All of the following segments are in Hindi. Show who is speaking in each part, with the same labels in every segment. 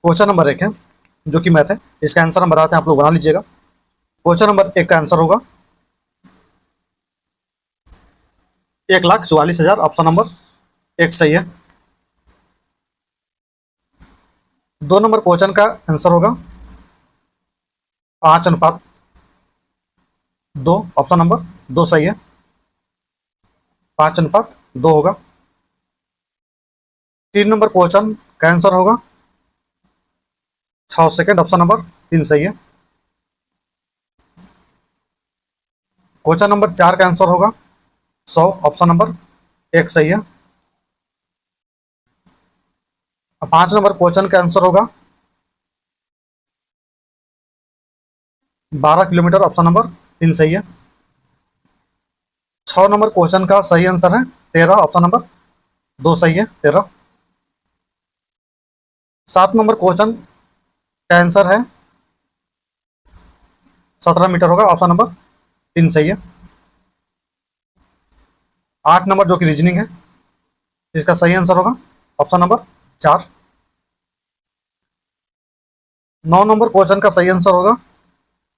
Speaker 1: क्वेश्चन नंबर 1 है जो कि मैथ है। इसका आंसर हम बताते हैं, आप लोग बना लीजिएगा। क्वेश्चन नंबर 1 का आंसर होगा 1,44,000। ऑप्शन नंबर 1 सही है। 2 नंबर क्वेश्चन का आंसर होगा 5:2। ऑप्शन नंबर 2 सही है। 5:2 होगा। 3 नंबर क्वेश्चन का आंसर होगा 6 सेकेंड। ऑप्शन नंबर 3 सही है। क्वेश्चन नंबर 4 का आंसर होगा 100। ऑप्शन नंबर 1 सही है। 5 नंबर क्वेश्चन का आंसर होगा 12 किलोमीटर। ऑप्शन नंबर 3 सही है। 6 नंबर क्वेश्चन का सही आंसर है 13। ऑप्शन नंबर 2 सही है, 13। 7 नंबर क्वेश्चन का आंसर है 17 मीटर होगा। ऑप्शन नंबर 3 सही है। 8 नंबर जो कि रीजनिंग है, इसका सही आंसर होगा ऑप्शन नंबर 4। 9 नंबर क्वेश्चन का सही आंसर होगा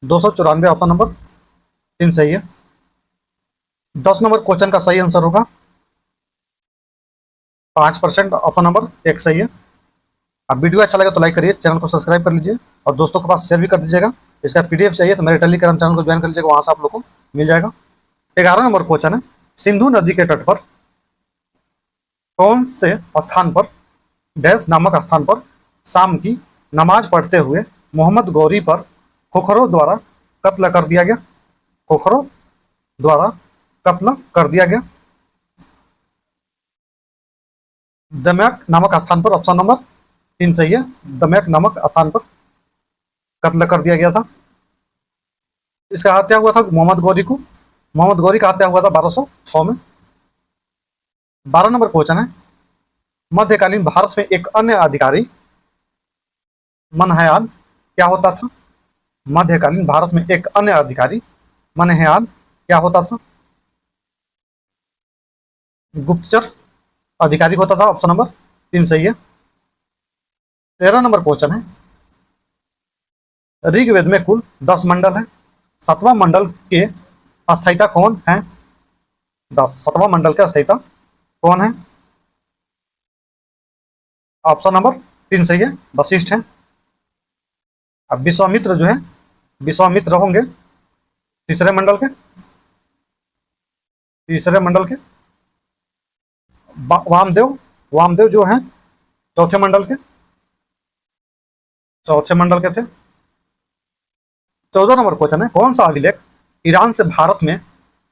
Speaker 1: 294। ऑप्शन नंबर 3 सही है। 10 नंबर क्वेश्चन का सही आंसर होगा 5%। ऑप्शन नंबर 1 सही है। अब वीडियो अच्छा लगा तो लाइक करिए, चैनल को सब्सक्राइब कर लीजिए और दोस्तों के पास शेयर भी कर दीजिएगा। इसका पीडीएफ चाहिए तो मेरे टेलीग्राम चैनल को ज्वाइन कर लीजिएगा, वहां से आप लोग को मिल जाएगा। 11 नंबर क्वेश्चन है, सिंधु नदी के तट पर कौन से स्थान पर, डैश नामक स्थान पर शाम की नमाज पढ़ते हुए मोहम्मद गौरी पर खोखरों द्वारा कत्ल कर दिया गया? खोखरों द्वारा कत्ल कर दिया गया। दमयक नामक स्थान पर। ऑप्शन नंबर 3 सही है। दमयक नामक स्थान पर कत्ल कर दिया गया था। इसका हत्या हुआ था मोहम्मद गौरी को। मोहम्मद गौरी का हत्या हुआ था 1206 में। 12 नंबर क्वेश्चन है, मध्यकालीन भारत में एक अन्य अधिकारी मनहयान क्या होता था? मध्यकालीन भारत में एक अन्य अधिकारी मनहयान क्या होता था? गुप्तचर अधिकारी होता था। ऑप्शन नंबर 3 सही है। 13 नंबर क्वेश्चन है, ऋग्वेद में कुल 10 मंडल है। 7वां मंडल के अस्थायिता कौन है? 7वां मंडल के अस्थायिता कौन है? ऑप्शन नंबर 3 सही है, वशिष्ठ है। अब विश्वामित्र जो है, विश्वामित्र होंगे तीसरे मंडल के, तीसरे मंडल के। वामदेव, वामदेव जो है चौथे मंडल के, चौथे मंडल के थे। 14 नंबर क्वेश्चन है, कौन सा अभिलेख ईरान से भारत में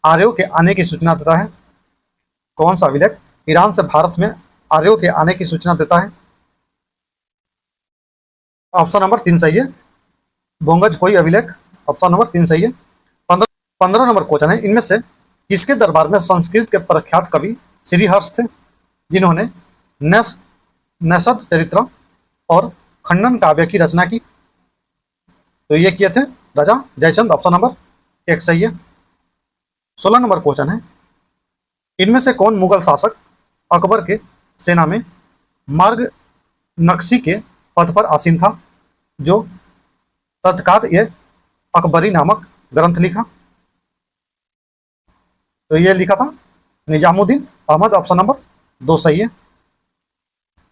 Speaker 1: आर्यों के आने की सूचना देता है? कौन सा अभिलेख ईरान से भारत में आर्यों के आने की सूचना देता है? ऑप्शन नंबर 3 सही है, बोंगज कोई अभिलेख। ऑप्शन नंबर 3 सही है। 15 नंबर क्वेश्चन है, इनमें से किसके दरबार में संस्कृत के प्रख्यात कवि श्रीहर्ष थे, जिन्होंने नैषध चरित्र और खंडन काव्य की रचना की? तो ये किए थे राजा जयचंद। ऑप्शन नंबर 1 सही है। 16 नंबर क्वेश्चन है, इनमें से कौन मुगल शासक अकबर के सेना में मार्ग नक्शी के पद पर आसीन था, जो तत्काल ये अकबरी नामक ग्रंथ लिखा? तो ये लिखा था निजामुद्दीन अहमद। ऑप्शन नंबर 2 सही है।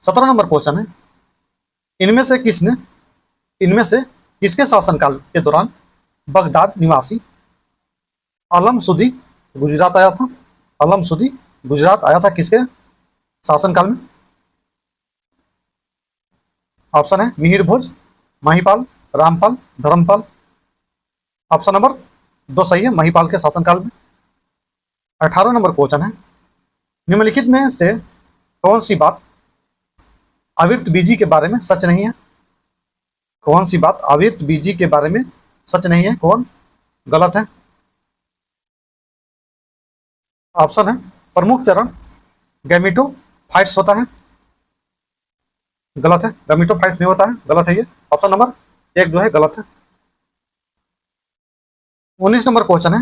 Speaker 1: 17 नंबर क्वेश्चन है, इनमें से किसने, इनमें से किसके शासनकाल के दौरान बगदाद निवासी अलम सुदी गुजरात आया था? अलम सुदी गुजरात आया था किसके शासनकाल में? ऑप्शन है मिहिर भोज, महिपाल, रामपाल, धर्मपाल। ऑप्शन नंबर 2 सही है, महिपाल के शासनकाल में। 18 नंबर क्वेश्चन है, निम्नलिखित में से कौन सी बात आवृत बीजी के बारे में सच नहीं है? कौन सी बात आवृत बीजी के बारे में सच नहीं है, कौन गलत है? ऑप्शन है प्रमुख चरण गैमिटोफाइट्स होता है, गलत है। गैमिटोफाइट्स नहीं होता है, गलत है ये। ऑप्शन नंबर 1 जो है गलत है। 19 नंबर क्वेश्चन है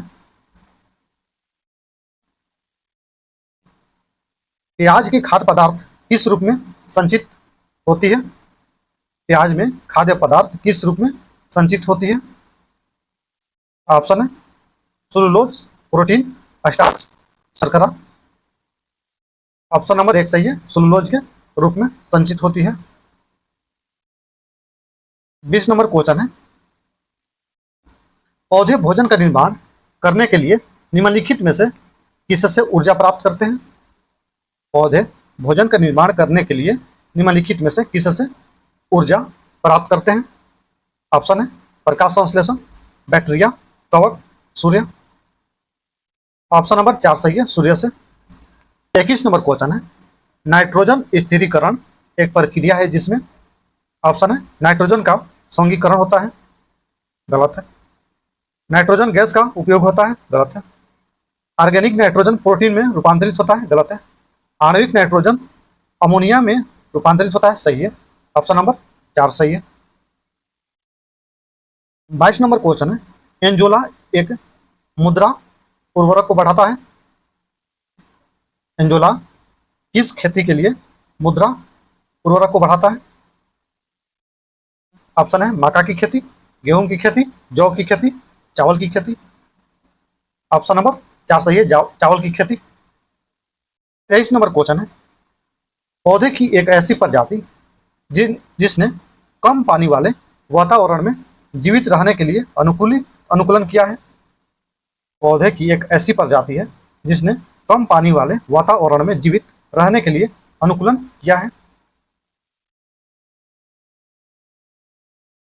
Speaker 1: कि आज की खाद्य पदार्थ किस रूप में संचित होती है? प्याज में खाद्य पदार्थ किस रूप में संचित होती है? ऑप्शन है सेलुलोज, प्रोटीन, स्टार्च, शर्करा। ऑप्शन नंबर 1 सही है, सेलुलोज के रूप में संचित होती है। 20 नंबर क्वेश्चन है, पौधे भोजन का निर्माण करने के लिए निम्नलिखित में से किससे ऊर्जा प्राप्त करते हैं? पौधे भोजन का निर्माण करने के लिए निम्नलिखित में से किससे ऊर्जा प्राप्त करते हैं? ऑप्शन है प्रकाश संश्लेषण, बैक्टीरिया, कवक, सूर्य। ऑप्शन नंबर 4 सही है, सूर्य से। 21 नंबर क्वेश्चन है, नाइट्रोजन स्थिरीकरण एक प्रक्रिया है जिसमें, ऑप्शन है नाइट्रोजन का संघीकरण होता है, गलत है। नाइट्रोजन गैस का उपयोग होता है, गलत है। ऑर्गेनिक नाइट्रोजन प्रोटीन में रूपांतरित होता है, गलत है। आणविक नाइट्रोजन अमोनिया में रूपांतरित होता है, सही है। ऑप्शन नंबर 4 सही है। 22 नंबर क्वेश्चन है, एंजोला एक मुद्रा उर्वरक को बढ़ाता है। एंजोला किस खेती के लिए मुद्रा उर्वरक को बढ़ाता है? ऑप्शन है मक्का की खेती, गेहूं की खेती, जौ की खेती, चावल की खेती। ऑप्शन नंबर 4 सही है, चावल की खेती। 23 नंबर क्वेश्चन है, पौधे की एक ऐसी प्रजाति जिसने कम पानी वाले वातावरण में जीवित रहने के लिए अनुकूलन किया है। पौधे की एक ऐसी प्रजाति है जिसने कम पानी वाले वातावरण में जीवित रहने के लिए अनुकूलन किया है।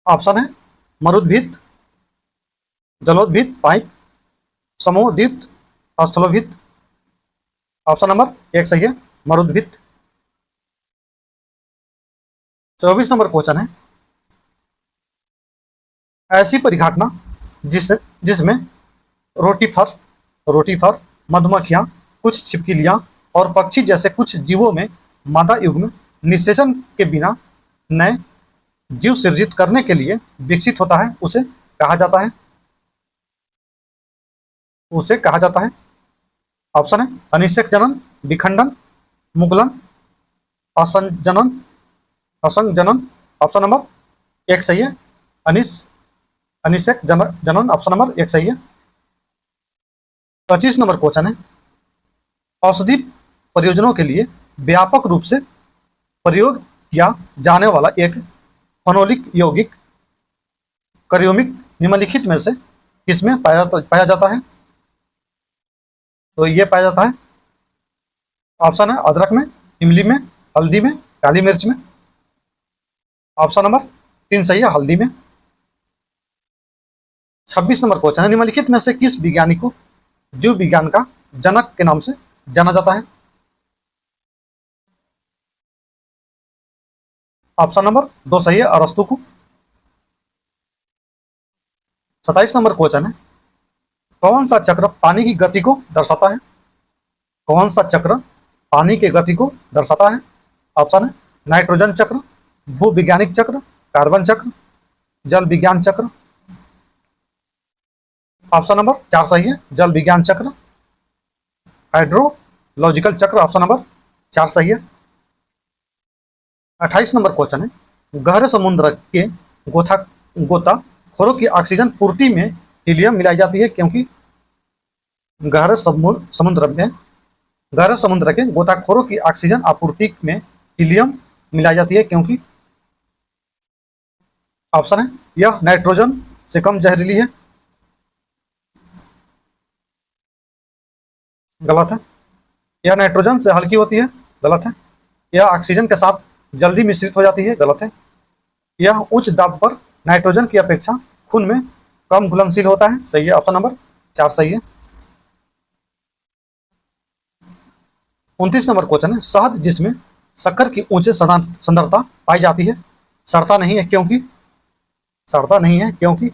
Speaker 1: ऑप्शन है मरुद्भिद, जलोद्भिद, पाइप, समोद्भिद, स्थलोभिद। ऑप्शन नंबर 1 सही है, मरुद्भिद। 24 नंबर क्वेश्चन है, ऐसी परिघटना जिसमें रोटीफर, मधुमक्खियां, कुछ छिपकलियां और पक्षी जैसे कुछ जीवों में मादा युग्म निषेचन के बिना नए जीव सृजित करने के लिए विकसित होता है, उसे कहा जाता है? उसे कहा जाता है, ऑप्शन है अनिषेक जनन, विखंडन, मुगलन, असंजनन। ऑप्शन नंबर 1 सही है, अनिषेक जनन। ऑप्शन नंबर 1 सही है। 25 नंबर क्वेश्चन है, औषधि प्रयोजनों के लिए व्यापक रूप से प्रयोग किया जाने वाला एक फेनोलिक यौगिक कार्योमिक निम्नलिखित में से किसमें पाया जाता है? तो ये पाया जाता है, ऑप्शन है अदरक में, इमली में, हल्दी में, काली मिर्च में। ऑप्शन नंबर 3 सही है, हल्दी में। 26 नंबर क्वेश्चन है, निम्नलिखित में से किस वैज्ञानिक को जीव विज्ञान का जनक के नाम से जाना जाता है? ऑप्शन नंबर 2 सही है, अरस्तु को। 27 नंबर क्वेश्चन है, कौन सा चक्र पानी की गति को दर्शाता है? कौन सा चक्र पानी की गति को दर्शाता है? ऑप्शन है नाइट्रोजन चक्र, भूविज्ञानिक चक्र, कार्बन चक्र, जल विज्ञान चक्र। ऑप्शन नंबर 4 सही है, जल विज्ञान चक्र। हाइड्रोलॉजिकल चक्र, ऑप्शन नंबर 4 सही है। 28 नंबर क्वेश्चन है, गहरे समुद्र के गोताखोरों की ऑक्सीजन पूर्ति में हीलियम मिलाई जाती है क्योंकि गहरे समुद्र के गोताखोरों की ऑक्सीजन आपूर्ति में हीलियम मिलाई जाती है क्योंकि, ऑप्शन है यह नाइट्रोजन से कम जहरीली है, गलत है। यह नाइट्रोजन से हल्की होती है, गलत है। यह ऑक्सीजन के साथ जल्दी मिश्रित हो जाती है, गलत है। यह उच्च दाब पर नाइट्रोजन की अपेक्षा खून में कम घुलनशील होता है, सही है। ऑप्शन नंबर 4 सही है। 29 नंबर क्वेश्चन है, शहद जिसमें शक्कर की उच्च सांद्रता पाई जाती है सड़ता नहीं है क्योंकि? सड़ता नहीं है क्योंकि?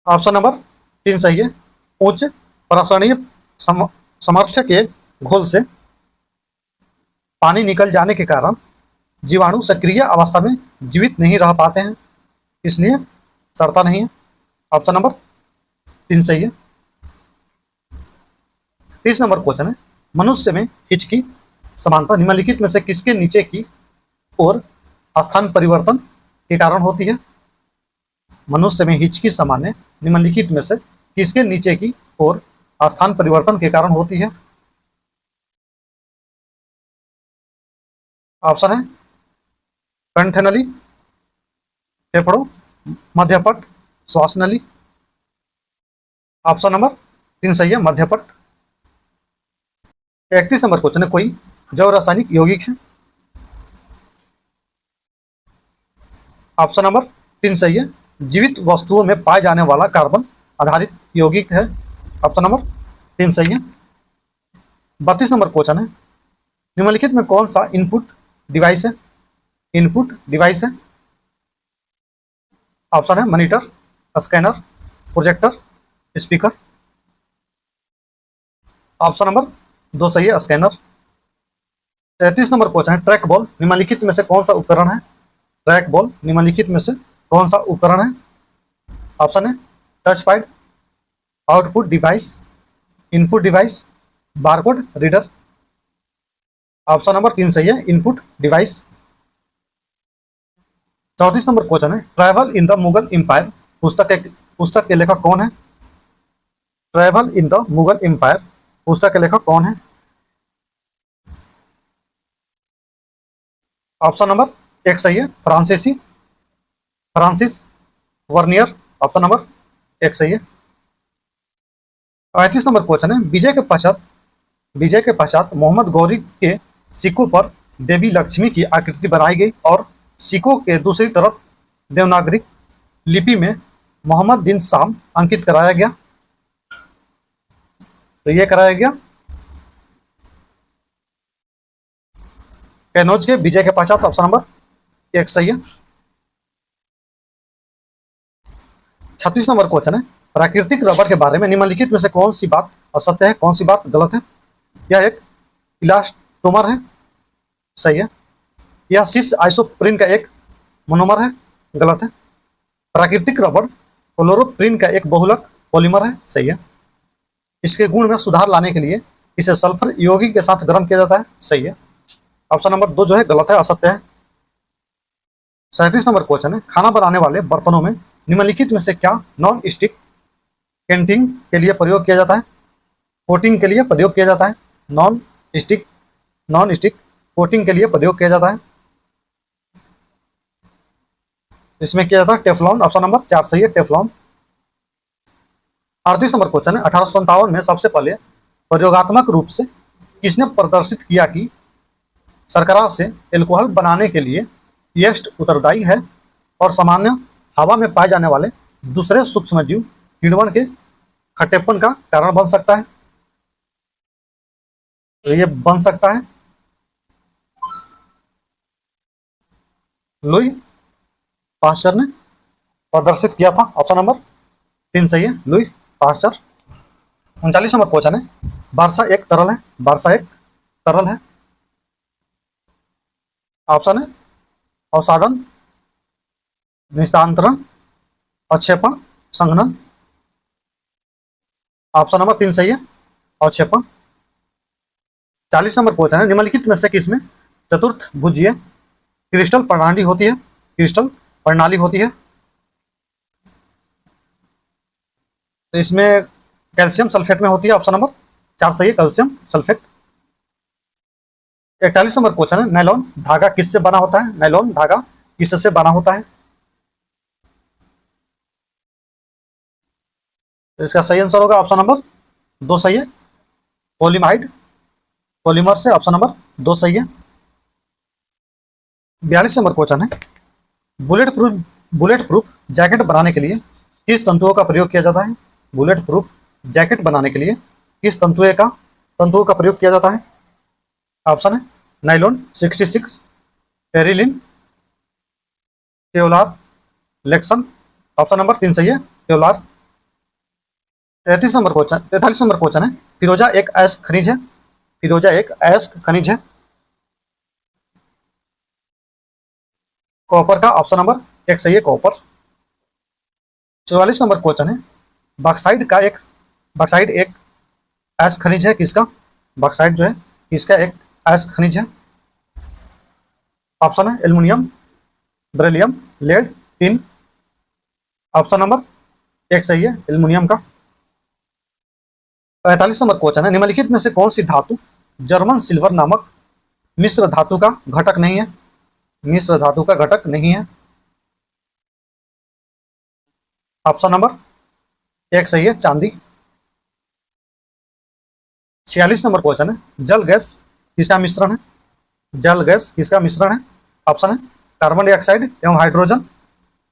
Speaker 1: ऑप्शन नंबर 3 सही है, उच्च प्रासरणीय सामर्थ्य के घोल से पानी निकल जाने के कारण जीवाणु सक्रिय अवस्था में जीवित नहीं रह पाते हैं, इसलिए सड़ता नहीं है। ऑप्शन नंबर 3 सही है। 30 नंबर क्वेश्चन है, मनुष्य में हिच की समानता निम्नलिखित में से किसके नीचे की ओर स्थान परिवर्तन के कारण होती है? मनुष्य में हिच की सामान्य निम्नलिखित में से किसके नीचे की ओर स्थान परिवर्तन के कारण होती है? ऑप्शन है कंठनली, फेफड़ों, मध्यपट, श्वास नली। ऑप्शन नंबर 3 सही है, मध्यपट। 31 नंबर क्वेश्चन है, कोई जैव रासायनिक यौगिक है? ऑप्शन नंबर 3 सही है, जीवित वस्तुओं में पाए जाने वाला कार्बन आधारित यौगिक है। ऑप्शन नंबर 3 सही है। 32 नंबर क्वेश्चन है, निम्नलिखित में कौन सा इनपुट डिवाइस है? इनपुट डिवाइस है। ऑप्शन है monitor, scanner, projector, speaker. Option number 2 सही है, स्कैनर। 33 नंबर क्वेश्चन है, ट्रैक बॉल निम्नलिखित में से कौन सा उपकरण है? ट्रैक बॉल निम्नलिखित में से कौन सा उपकरण है? ऑप्शन है touch pad, output device, input device, barcode reader. Option number 3 सही है, इनपुट डिवाइस। 34 नंबर क्वेश्चन है, travel in the Mughal empire पुस्तक के लेखक कौन है? Travel in the Mughal empire पुस्तक के लेखक कौन है? ऑप्शन नंबर 1 सही है, फ्रांसिस वर्नियर। ऑप्शन नंबर 1 सही है। 35 नंबर क्वेश्चन है, विजय के पश्चात मोहम्मद गौरी के सिक्कों पर देवी लक्ष्मी की आकृति बनाई गई और सिक्कों के दूसरी तरफ देवनागरी लिपि में मोहम्मद दिन शाम अंकित कराया गया। तो यह कराया गया कन्नौज के विजय के पश्चात। ऑप्शन नंबर 1 सही है। 36 नंबर क्वेश्चन है, प्राकृतिक रबर के बारे में निम्नलिखित में से कौन सी बात असत्य है, कौन सी बात गलत है? यह एक इलास्टोमर है, सही है। यह सिस आइसोप्रीन का एक मोनोमर है, गलत है। प्राकृतिक रबर क्लोरोप्रीन का एक बहुलक पॉलीमर है, सही है। इसके गुण में सुधार लाने के लिए इसे सल्फर यौगिक के साथ गर्म किया जाता है, सही है। ऑप्शन नंबर 2 जो है गलत है, असत्य है। 37 नंबर क्वेश्चन है, खाना बनाने वाले बर्तनों में निम्नलिखित में से क्या नॉन स्टिक कैंटिंग के लिए प्रयोग किया जाता है? कोटिंग के लिए प्रयोग किया जाता है। नॉन स्टिक कोटिंग के लिए प्रयोग किया जाता है। इसमें किया जाता है टेफ्लॉन। ऑप्शन नंबर 4 सही है, टेफ्लॉन। 38 नंबर क्वेश्चन है, 1857 में सबसे पहले प्रयोगात्मक रूप से किसने प्रदर्शित किया कि शर्करा से एल्कोहल बनाने के लिए यीस्ट उत्तरदायी है और सामान्य हवा में पाए जाने वाले दूसरे सूक्ष्मजीव किण्वन के खट्टेपन का कारण बन सकता है? तो ये बन सकता है लुई पास्चर ने प्रदर्शित किया था। ऑप्शन नंबर 3 सही है, लुई पास्चर। 39 नंबर क्वेश्चन है, वर्षा एक तरल है, वर्षा एक तरल है। ऑप्शन है अवसादन, निस्तांतरण, अक्षेपण, संघनन। ऑप्शन नंबर 3 सही है, अक्षेपण। 40 नंबर क्वेश्चन है, निम्नलिखित में से किसमें चतुर्थ भुजीय क्रिस्टल प्रणाली होती है? क्रिस्टल प्रणाली होती है। तो इसमें कैल्शियम सल्फेट में होती है। ऑप्शन नंबर 4 सही है, कैल्शियम सल्फेट। 41 नंबर क्वेश्चन है, नायलॉन धागा किससे बना होता है? नायलॉन धागा किससे बना होता है? तो इसका सही आंसर होगा ऑप्शन नंबर 2 सही है, पॉलीमाइड पॉलीमर से। ऑप्शन नंबर 2 सही है। 42 नंबर क्वेश्चन है, बुलेट प्रूफ जैकेट बनाने के लिए किस तंतुओं का प्रयोग किया जाता है? बुलेट प्रूफ जैकेट बनाने के लिए किस तंतुओं का प्रयोग किया जाता है? ऑप्शन है नाइलॉन 66, पेरिलिन, केवलार, लेक्सन। ऑप्शन नंबर 3 सही है, केवलार। 43 नंबर क्वेश्चन है, फिरोजा एक अयस्क खनिज है। फिरोजा एक अयस्क खनिज है। कॉपर का। ऑप्शन नंबर 1 सही है, कॉपर। 44 नंबर क्वेश्चन है, बॉक्साइट एक अयस्क खनिज है, किसका? बॉक्साइट जो है इसका एक अयस्क खनिज है। ऑप्शन है aluminium, beryllium, lead, tin. Option number एक सही है, एल्युमिनियम का। 45 नंबर क्वेश्चन है, निम्नलिखित में से कौन सी धातु जर्मन सिल्वर नामक मिश्र धातु का घटक नहीं है? मिश्र धातु का घटक नहीं है। ऑप्शन नंबर एक सही है, चांदी। 46 नंबर क्वेश्चन है, जल गैस किसका मिश्रण है? जल गैस किसका मिश्रण है? ऑप्शन है कार्बन डाइऑक्साइड एवं हाइड्रोजन,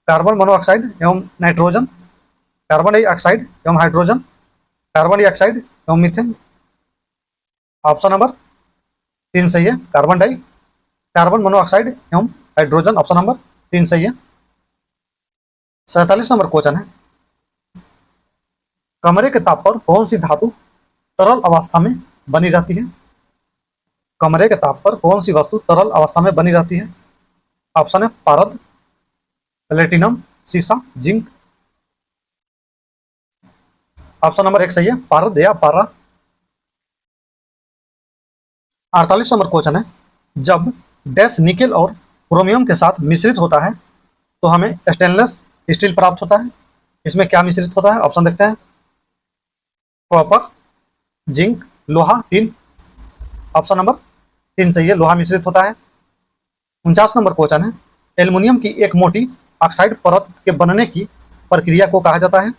Speaker 1: कार्बन मोनोऑक्साइड एवं नाइट्रोजन, कार्बन डाइऑक्साइड एवं हाइड्रोजन, कार्बन डाइऑक्साइड एवं मीथेन। ऑप्शन नंबर 3 सही है, कार्बन मोनोऑक्साइड एवं हाइड्रोजन। ऑप्शन नंबर 3 सही है। 47 नंबर क्वेश्चन है, कमरे के ताप पर कौन सी धातु तरल अवस्था में बनी रहती है? कमरे के ताप पर कौन सी वस्तु तरल अवस्था में बनी रहती है? ऑप्शन है पारद, प्लेटिनम, सीसा, जिंक। ऑप्शन नंबर एक सही है, पारद या पारा। 48 नंबर क्वेश्चन है, जब डैश निकेल और क्रोमियम के साथ मिश्रित होता है तो हमें स्टेनलेस स्टील प्राप्त होता है। इसमें क्या मिश्रित होता है? ऑप्शन देखते हैं, कॉपर, जिंक, लोहा, टिन। ऑप्शन नंबर 3 सही है, लोहा मिश्रित होता है। 49 नंबर क्वेश्चन है, एल्युमिनियम की एक मोटी ऑक्साइड परत के बनने की प्रक्रिया को कहा जाता है?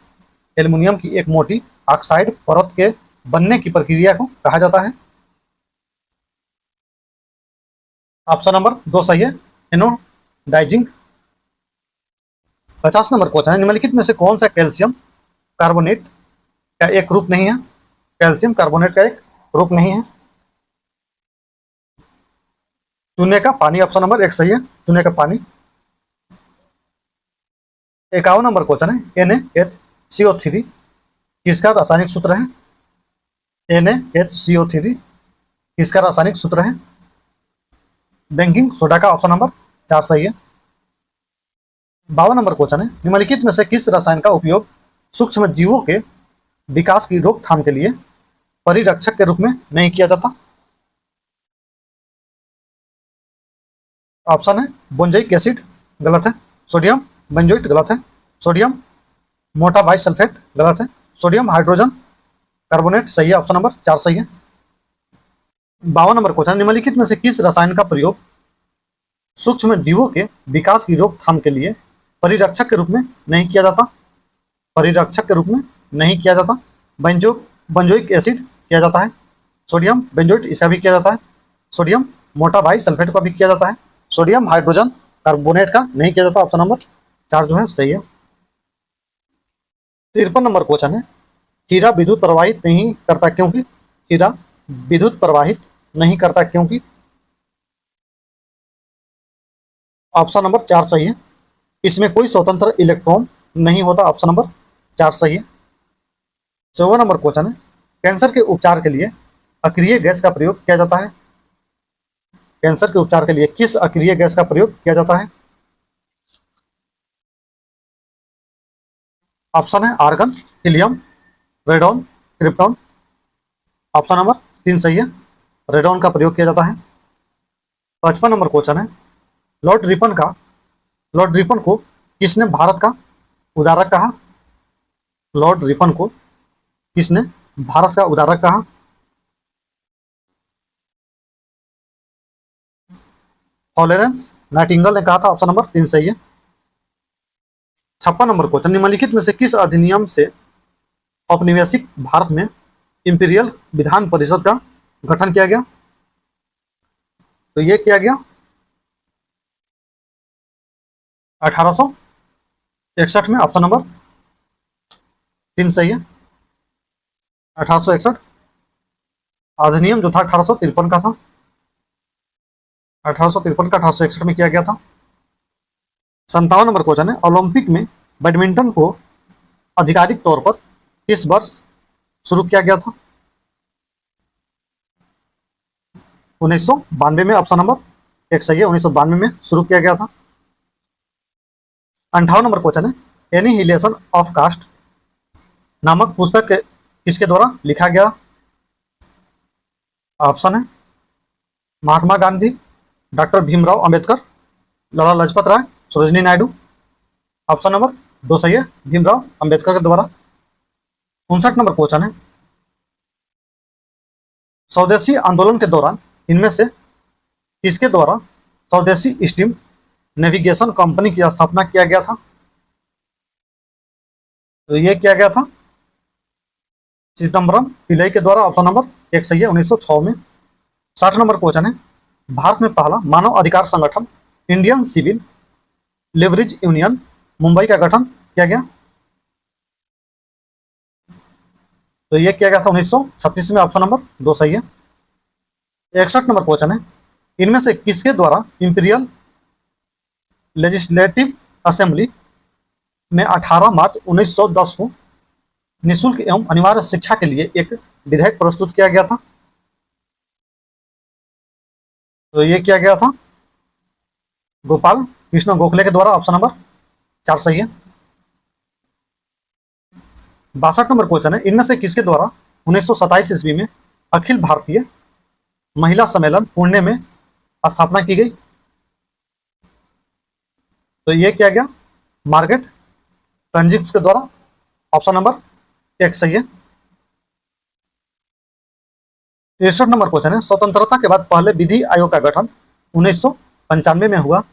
Speaker 1: एल्युमिनियम की एक मोटी ऑक्साइड परत के बनने की प्रक्रिया को कहा जाता है। ऑप्शन नंबर 2 सही है, एनोडाइजिंग। 50 नंबर क्वेश्चन है, निम्नलिखित में से कौन सा कैल्शियम कार्बोनेट का एक रूप नहीं है? कैल्शियम कार्बोनेट का एक रूप नहीं है। चूने का पानी। ऑप्शन नंबर एक सही है, चूने का पानी। 51 नंबर क्वेश्चन है, NaHCO3 किसका रासायनिक सूत्र है? NaHCO3 किसका रासायनिक सूत्र है? बेकिंग सोडा का। ऑप्शन नंबर 4 सही है। 52 नंबर क्वेश्चन है, निम्नलिखित में से किस रसायन का उपयोग सूक्ष्म जीवों के विकास की रोकथाम के लिए परिरक्षक के रूप में नहीं किया जाता? ऑप्शन है बोंजोइक एसिड, गलत है। सोडियम बेंजोइट, गलत है। सोडियम मोटा बाइसल्फेट, गलत है। सोडियम हाइड्रोजन कार्बोनेट सही है, ऑप्शन नंबर 4 सही है। 52 नंबर क्वेश्चन, निम्नलिखित में से किस रसायन का प्रयोग सूक्ष्म जीवों के विकास की रोकथाम के लिए परिरक्षक के रूप में नहीं किया जाता? परिरक्षक के रूप में नहीं किया जाता। बेंजोइक एसिड किया जाता है, सोडियम बेंजोइट इसका भी किया जाता है, सोडियम मोटा बाइसल्फेट का भी किया जाता है, सोडियम हाइड्रोजन कार्बोनेट का नहीं किया जाता। ऑप्शन नंबर 4 जो है सही है। 53 नंबर क्वेश्चन है, हीरा विद्युत प्रवाहित नहीं करता क्योंकि? हीरा विद्युत प्रवाहित नहीं करता क्योंकि? ऑप्शन नंबर 4 सही है, इसमें कोई स्वतंत्र इलेक्ट्रॉन नहीं होता। ऑप्शन नंबर 4 सही है। 54 नंबर क्वेश्चन है, कैंसर के उपचार के लिए अक्रिय गैस का प्रयोग किया जाता है? कैंसर के उपचार के लिए किस अक्रिय गैस का प्रयोग किया जाता है? ऑप्शन है argon, helium, radon, krypton. Option number 3 सही है, रेडॉन का प्रयोग किया जाता है। 55 नंबर क्वेश्चन है, लॉर्ड रिपन को किसने भारत का उदारक कहा? लॉर्ड रिपन को किसने भारत का उदारक कहा? फ्लोरेंस नाइटिंगेल ने कहा था। ऑप्शन नंबर 3 सही है। 56 नंबर क्वेश्चन, निम्नलिखित में से किस अधिनियम से औपनिवेशिक भारत में इंपीरियल विधान परिषद का गठन किया गया? तो ये किया गया 1861 में। ऑप्शन नंबर 3 सही है, 1861। अधिनियम जो था 1853 का था, 1853 का 1861 में किया गया था। 57 नंबर क्वेश्चन है, ओलंपिक में बैडमिंटन को आधिकारिक तौर पर किस वर्ष शुरू किया गया था? 1992 में। ऑप्शन नंबर 1 सही है, 1992 में शुरू किया गया था। 58 नंबर क्वेश्चन है, एनिहिलेशन ऑफ कास्ट नामक पुस्तक किसके द्वारा लिखा गया? ऑप्शन है Mahatma Gandhi, doctor Bhimrao Ambedkar, Lala Lajpat Rai, Sarojini Naidu. Option number 2 सही है, भीमराव अंबेडकर के द्वारा। 59 नंबर क्वेश्चन है, स्वदेशी आंदोलन के दौरान इनमें से किसके द्वारा स्वदेशी स्टीम नेविगेशन कंपनी की स्थापना किया गया था? तो ये किया गया था चिदम्बरम पिल्लई के द्वारा। ऑप्शन नंबर 1 सही है, 1906 में। 60 नंबर क्वेश्चन है, भारत में पहला मानव अधिकार संगठन इंडियन सिविल लिवरेज यूनियन मुंबई का गठन किया गया? तो यह किया गया था 1936 में। ऑप्शन नंबर 2 सही है। 61 नंबर क्वेश्चन है, इनमें से किसके द्वारा इंपीरियल लेजिस्लेटिव असेंबली में 18 मार्च 1910 को निःशुल्क एवं अनिवार्य शिक्षा के लिए एक विधेयक प्रस्तुत किया गया था? तो यह किया गया था गोपाल कृष्ण गोखले के द्वारा। ऑप्शन नंबर 4 सही है। 62 नंबर क्वेश्चन है, इनमें से किसके द्वारा 1927 ईस्वी में अखिल भारतीय महिला सम्मेलन पुणे में स्थापना की गई? तो यह किया गया मार्गरेट कंजिक्स के द्वारा। ऑप्शन नंबर 1 सही है। 63 नंबर क्वेश्चन है, स्वतंत्रता के बाद पहले विधि आयोग का गठन 1995 में हुआ,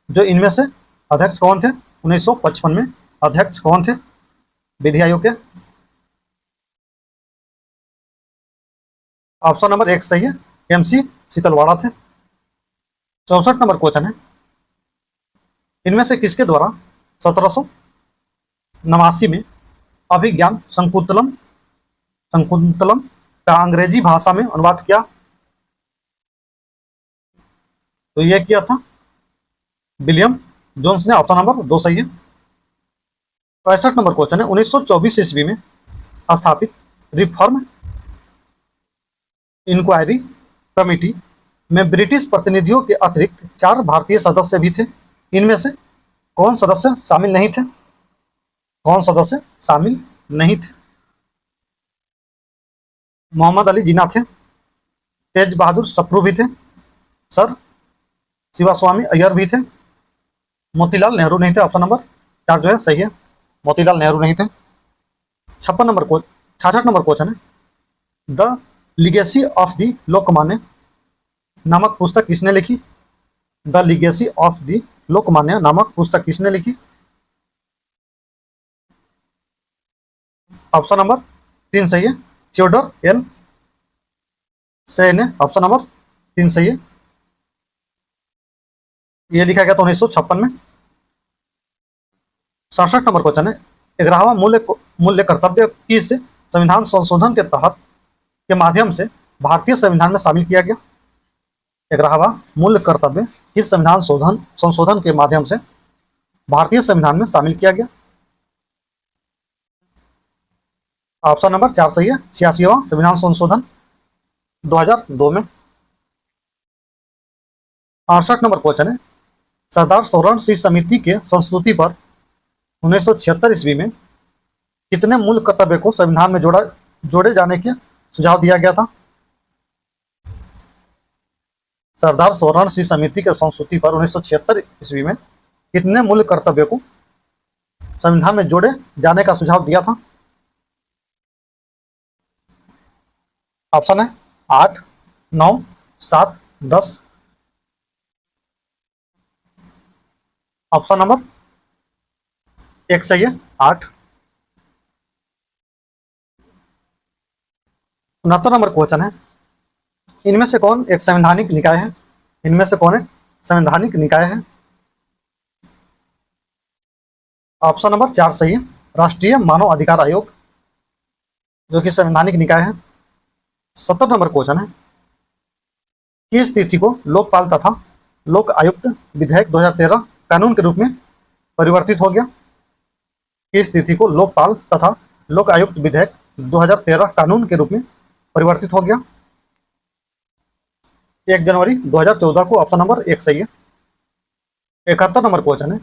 Speaker 1: जो इनमें से अध्यक्ष कौन थे? 1955 में अध्यक्ष कौन थे विधि आयोग के? ऑप्शन नंबर 1 सही है, MC शीतलवाड़ा थे। 64 नंबर क्वेश्चन है, इनमें से किसके द्वारा 1789 में अभिज्ञान शकुंतलम शकुंतलम का अंग्रेजी भाषा में अनुवाद किया? तो यह किया था विलियम जोन्स ने। ऑप्शन नंबर 2 सही है। 65 नंबर क्वेश्चन है, 1924 ईस्वी में स्थापित रिफॉर्म इंक्वायरी कमेटी में ब्रिटिश प्रतिनिधियों के अतिरिक्त 4 भारतीय सदस्य भी थे। इनमें से कौन सदस्य शामिल नहीं थे? कौन सदस्य शामिल नहीं थे? मोहम्मद अली जिन्ना थे, तेज बहादुर सप्रू भी थे, सर शिवास्वामी अय्यर भी थे, मोतीलाल नेहरू नहीं थे। ऑप्शन नंबर 4 जो है सही है, मोतीलाल नेहरू नहीं थे। 66 नंबर क्वेश्चन है, the legacy of the Lokmanya नामक पुस्तक किसने लिखी? The legacy of the Lokmanya नामक पुस्तक किसने लिखी? ऑप्शन नंबर 3 सही है, थियोडर एल से ने। ऑप्शन नंबर 3 सही है। यह लिखा गया था 1956 में। 67 नंबर क्वेश्चन है, 11वां मूल्य कर्तव्य किस संविधान संशोधन के तहत के माध्यम से भारतीय संविधान में शामिल किया गया? 11वां मूल्य कर्तव्य किस संविधान संशोधन के माध्यम से भारतीय संविधान में शामिल किया गया? ऑप्शन नंबर 4 सही है, 86वां संविधान संशोधन 2002 में। 68 नंबर क्वेश्चन है, सरदार सौरण सिंह समिति के संस्तुति पर 1976 ईस्वी में कितने मूल कर्तव्य को संविधान में जोड़े जाने के सुझाव दिया गया था? सरदार सौरण सिंह समिति के संस्तुति पर 1976 ईस्वी में कितने मूल कर्तव्य को संविधान में जोड़े जाने का सुझाव दिया था? ऑप्शन है 8, 9, 7, 10। ऑप्शन नंबर 1 सही है, 8। 69 नंबर क्वेश्चन है, इनमें से कौन एक संवैधानिक निकाय है? इनमें से कौन एक संवैधानिक निकाय है? ऑप्शन नंबर 4 सही है, राष्ट्रीय मानव अधिकार आयोग, जो कि संवैधानिक निकाय है। 70 नंबर क्वेश्चन है, किस तिथि को लोकपाल तथा लोक आयुक्त विधेयक 2013 कानून के रूप में परिवर्तित हो गया? किस तिथि को लोकपाल तथा लोक आयुक्त विधेयक 2013 कानून के रूप में परिवर्तित हो गया? 1 जनवरी 2014 को। ऑप्शन नंबर 1 सही है। 71 नंबर क्वेश्चन है,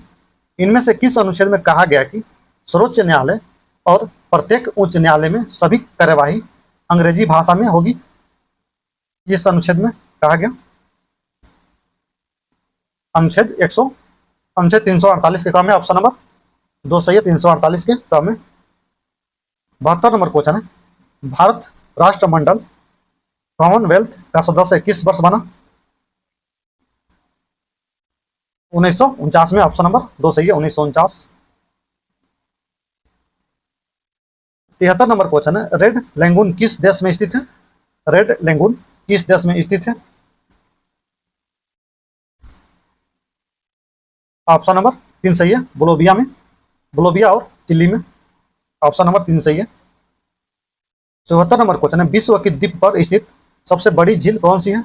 Speaker 1: इनमें से किस अनुच्छेद में कहा गया कि सर्वोच्च न्यायालय और प्रत्येक उच्च न्यायालय में सभी कार्यवाही अंग्रेजी भाषा में होगी? इस अनुच्छेद में कहा गया? अनुच्छेद 100 अनुच्छेद 348 के क्रम में ऑप्शन नंबर 2 सही है। 348 के क्रम में 72 नंबर क्वेश्चन है, भारत राष्ट्रमंडल कॉमनवेल्थ का सदस्य किस वर्ष बना? 1949 में, ऑप्शन नंबर 2 सही है, 1949। 73 नंबर क्वेश्चन है, रेड लेगून किस देश में स्थित है? रेड लेगून किस देश में स्थित है? ऑप्शन नंबर 3 सही है, बोलोविया में, बोलोविया और चिली में। ऑप्शन नंबर 3 सही है। 74 नंबर क्वेश्चन है, विश्व की द्वीप पर स्थित सबसे बड़ी झील कौन सी है?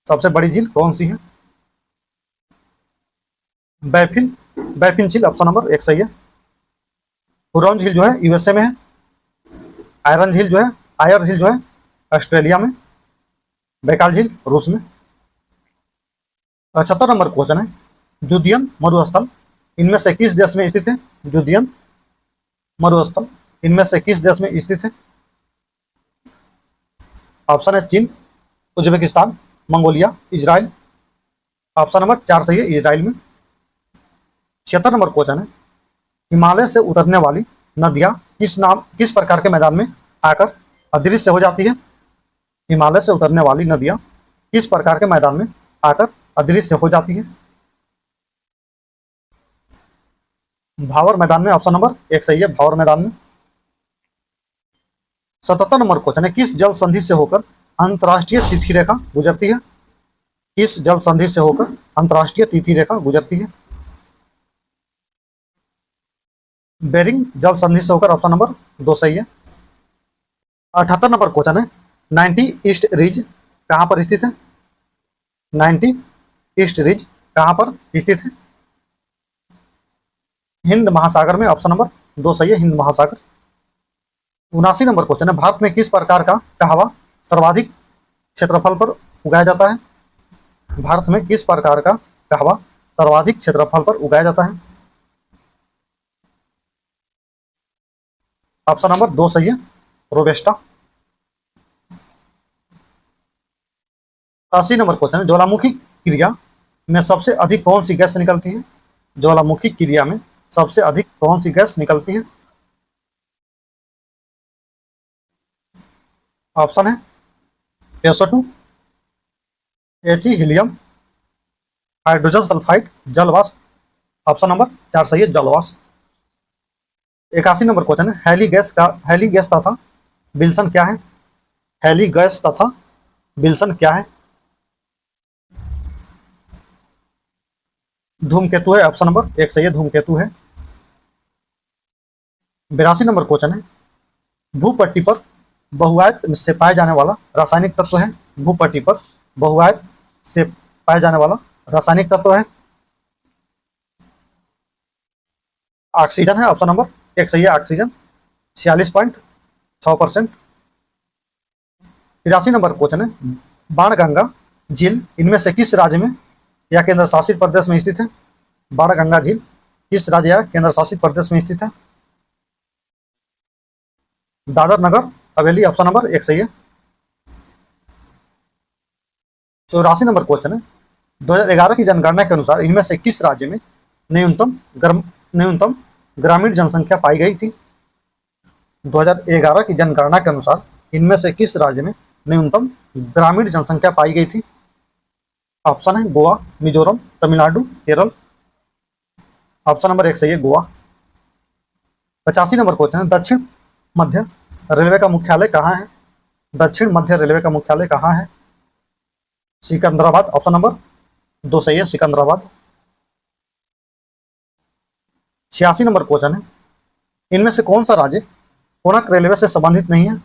Speaker 1: सबसे बड़ी झील कौन सी है? बैफिन बैफिन झील, ऑप्शन नंबर 1 सही है। हुरॉन झील जो है यूएसए में है। आयरन झील जो है आयर झील जो है ऑस्ट्रेलिया में। बैकाल झील रूस में। 75 नंबर क्वेश्चन है, जुदियन मरुस्थल इनमें से किस देश में स्थित है? जुदियन मरुस्थल इनमें से किस देश में स्थित है? ऑप्शन है चीन, Uzbekistan, Mongolia, Israel. Option number 4 सही है, इजराइल में। 76 नंबर क्वेश्चन है, हिमालय से उतरने वाली नदियां किस प्रकार के मैदान में आकर अदृश्य हो जाती है? हिमालय से उतरने वाली नदियां किस प्रकार के मैदान में आकर अदृश्य हो जाती है? भावर मैदान में, ऑप्शन नंबर 1 सही है, भावर मैदान में। 77 नंबर क्वेश्चन है, किस जल संधि से होकर अंतर्राष्ट्रीय तिथि रेखा गुजरती है? किस जल संधि से होकर अंतर्राष्ट्रीय तिथि रेखा गुजरती है? बेरिंग जल संधि से होकर, ऑप्शन नंबर 2 सही है। 78 नंबर क्वेश्चन है, 90 ईस्ट रिज कहां पर स्थित है? 90 ईस्ट रिज कहां पर स्थित है? हिंद महासागर में, ऑप्शन नंबर 2 सही है, हिंद महासागर। 79 नंबर क्वेश्चन है, भारत में किस प्रकार का कहवा सर्वाधिक क्षेत्रफल पर उगाया जाता है? भारत में किस प्रकार का कहवा सर्वाधिक क्षेत्रफल पर उगाया जाता है? ऑप्शन नंबर 2 सही है, रोबेस्टा। 80 नंबर क्वेश्चन है, ज्वालामुखी क्रिया में सबसे अधिक कौन सी गैस निकलती है? ज्वालामुखी क्रिया में सबसे अधिक कौन सी गैस निकलती है? ऑप्शन है SO2, He, helium, hydrogen sulphide, जल वाष्प। ऑप्शन नंबर 4 सही है, जल वाष्प। 81 नंबर क्वेश्चन है, हेली गैस तथा विल्सन क्या है? हेली गैस तथा विल्सन क्या है? धूमकेतु है, ऑप्शन नंबर 1 सही है, धूमकेतु है। 82 नंबर क्वेश्चन है, भूपट्टी पर बहुआयत से पाए जाने वाला रासायनिक तत्व है? भूपट्टी पर बहुआयत से पाए जाने वाला रासायनिक तत्व है? ऑक्सीजन है, ऑप्शन नंबर 1 सही है, ऑक्सीजन। 46.6%। 83 नंबर क्वेश्चन है, बाणगंगा झील इनमें से किस राज्य में या केंद्र शासित प्रदेश में स्थित है? बाणगंगा झील किस राज्य या केंद्र शासित प्रदेश में स्थित है? दादर नगर हवेली, ऑप्शन नंबर 1 सही है। 84 नंबर क्वेश्चन है, 2011 की जनगणना के अनुसार इनमें से किस राज्य में न्यूनतम ग्रामीण जनसंख्या पाई गई थी? 2011 की जनगणना के अनुसार इनमें से किस राज्य में न्यूनतम ग्रामीण जनसंख्या पाई गई थी? ऑप्शन है गोवा, मिजोरम, तमिलनाडु, केरल। ऑप्शन नंबर 1 सही है, गोवा। 85 नंबर क्वेश्चन है, दक्षिण मध्य रेलवे का मुख्यालय कहाँ है? दक्षिण मध्य रेलवे का मुख्यालय कहाँ है? सिकंदराबाद, ऑप्शन नंबर 2 सही है, सिकंदराबाद। 86 नंबर क्वेश्चन है, इनमें से कौन सा राज्य कोणक रेलवे से संबंधित नहीं है?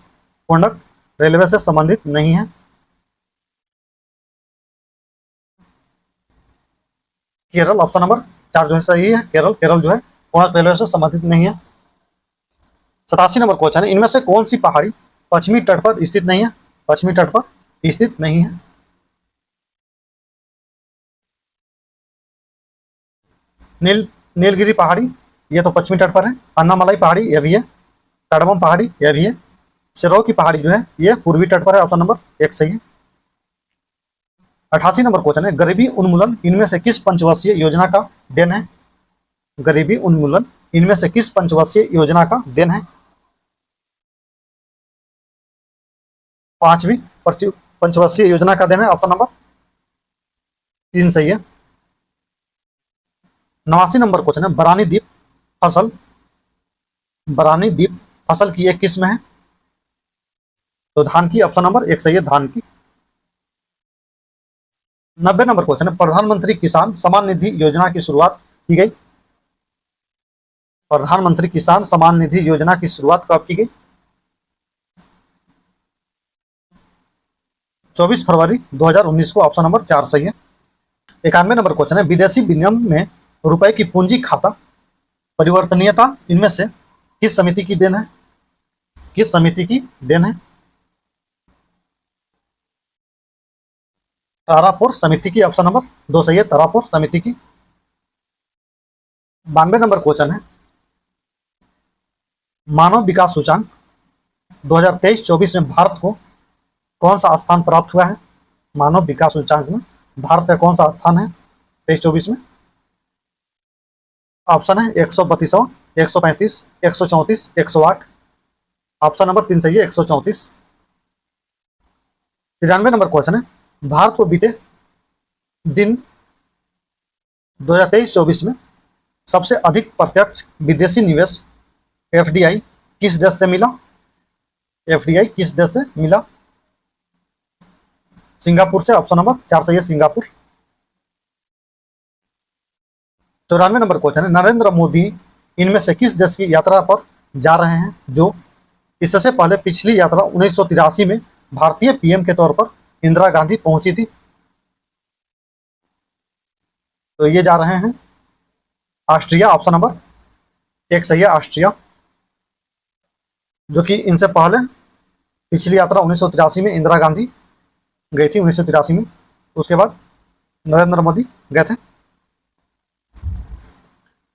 Speaker 1: कोणक रेलवे से संबंधित नहीं है? केरल, ऑप्शन नंबर 4 जो है सही है, केरल। केरल जो है कोणक रेलवे से संबंधित नहीं है। 87 नंबर क्वेश्चन है, इनमें से कौन सी पहाड़ी पश्चिमी तट पर स्थित नहीं है? पश्चिमी तट पर स्थित नहीं है? नीलगिरी पहाड़ी, ये तो पश्चिमी तट पर है। अन्नामलाई पहाड़ी, यह भी है। कडमम पहाड़ी, यह भी है। सिरोह की पहाड़ी जो है ये पूर्वी तट पर है, ऑप्शन नंबर 1 सही है। 88 नंबर क्वेश्चन है, गरीबी उन्मूलन इनमें से किस पंचवर्षीय योजना का देन है? गरीबी उन्मूलन इनमें से किस पंचवर्षीय योजना का देन है? 5वीं पंचवर्षीय योजना का देन है, ऑप्शन नंबर 3 सही है। 89 नंबर क्वेश्चन है, बरानी द्वीप फसल की एक किस्म है, तो धान की, ऑप्शन नंबर 1 सही है, धान की। 90 नंबर क्वेश्चन है, प्रधानमंत्री किसान सम्मान निधि योजना की शुरुआत की गई? प्रधानमंत्री किसान सम्मान निधि योजना की शुरुआत कब की गई? 24 फरवरी 2019 को, ऑप्शन नंबर 4 सही है। 91 नंबर क्वेश्चन है, विदेशी विनिमय में रुपए की पूंजी खाता परिवर्तनीयता इनमें से किस समिति की देन है? किस समिति की देन है? तारापुर समिति की, ऑप्शन नंबर 2 सही है, तारापुर समिति की। 92 नंबर क्वेश्चन है, मानव विकास सूचांक 2023-24 में भारत को कौन सा स्थान प्राप्त हुआ है? मानव विकास सूचांक में भारत का कौन सा स्थान है 23-24 में? ऑप्शन है 132वां, 135, 134, 108, ऑप्शन नंबर 3 सही है, 134। 93 नंबर क्वेश्चन है, भारत को बीते दिन 2023-24 में सबसे अधिक प्रत्यक्ष विदेशी निवेश एफडीआई किस देश से मिला? एफडीआई किस देश से मिला? सिंगापुर से, ऑप्शन नंबर 4 सही है, सिंगापुर। 94 नंबर क्वेश्चन है, नरेंद्र मोदी इनमें से किस देश की यात्रा पर जा रहे हैं जो इससे पहले पिछली यात्रा 1983 में भारतीय पीएम के तौर पर इंदिरा गांधी पहुंची थी? तो ये जा रहे हैं ऑस्ट्रिया, ऑप्शन नंबर 1 सही है, ऑस्ट्रिया, जो कि इनसे पहले पिछली यात्रा 1983 में इंदिरा गांधी गई थी, 1983 में, उसके बाद नरेंद्र मोदी गए थे।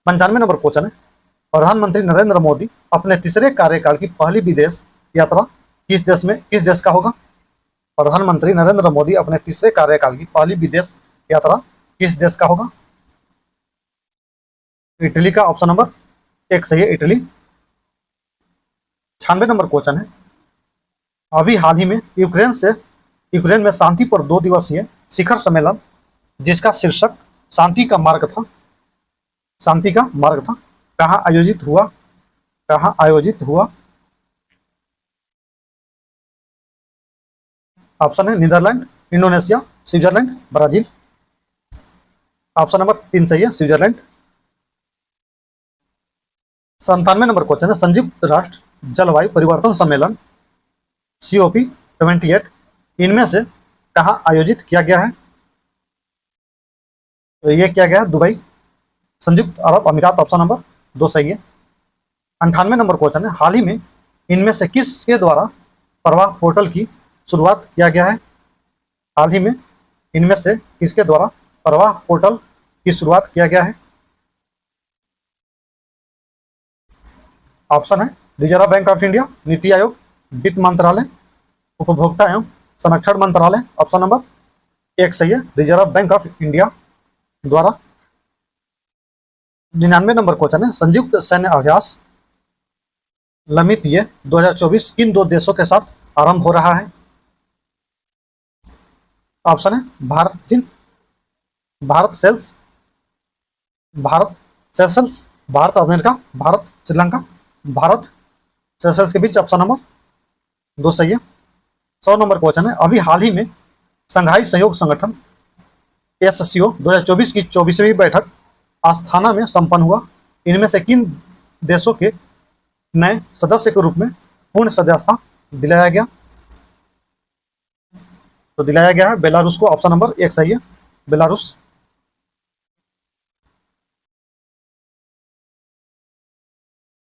Speaker 1: 95 नंबर क्वेश्चन है, प्रधानमंत्री नरेंद्र मोदी अपने तीसरे कार्यकाल की पहली विदेश यात्रा किस देश का होगा? प्रधानमंत्री नरेंद्र मोदी अपने तीसरे कार्यकाल की पहली विदेश यात्रा किस देश का होगा? इटली का, ऑप्शन नंबर 1 सही है, इटली। 96 नंबर क्वेश्चन है, अभी हाल ही में यूक्रेन में शांति पर 2 दिवसीय शिखर सम्मेलन जिसका शीर्षक शांति का मार्ग था, कहाँ आयोजित हुआ? ऑप्शन है Netherlands, Indonesia, Switzerland, Brazil, option number 3 सही है, स्विट्जरलैंड। 97 नंबर क्वेश्चन है, संयुक्त राष्ट्र जलवायु परिवर्तन सम्मेलन COP28 इनमें से कहाँ आयोजित किया गया है? तो ये किया गया है दुबई, संयुक्त अरब अमीरात, ऑप्शन नंबर 2 सही है। 98 नंबर क्वेश्चन है, हाल ही में इनमें से किसके द्वारा प्रवाह पोर्टल की शुरुआत किया गया है? हाल ही में इनमें से किसके द्वारा प्रवाह पोर्टल की शुरुआत किया गया है? ऑप्शन है reserve bank of India, NITI Aayog, वित्त मंत्रालय, उपभोक्ता एवं संरक्षण मंत्रालय, ऑप्शन नंबर 1 सही है, रिजर्व बैंक ऑफ इंडिया द्वारा। 99 नंबर क्वेश्चन है, संयुक्त सैन्य अभ्यास लमित 2024 किन 2 देशों के साथ आरंभ हो रहा है? ऑप्शन है भारत चीन, Bharat Seychelles, Bharat America, Bharat Sri Lanka, Bharat Seychelles के बीच, ऑप्शन नंबर 2 सही है। 100 नंबर क्वेश्चन है, अभी हाल ही में संघाई सहयोग संगठन SCO 2024 की 24वीं बैठक आस्थाना में संपन्न हुआ, इनमें से किन देशों के नए सदस्य के रूप में पूर्ण सदस्यता दिलाया गया? तो दिलाया गया है बेलारूस को, ऑप्शन नंबर 1 सही है, बेलारूस।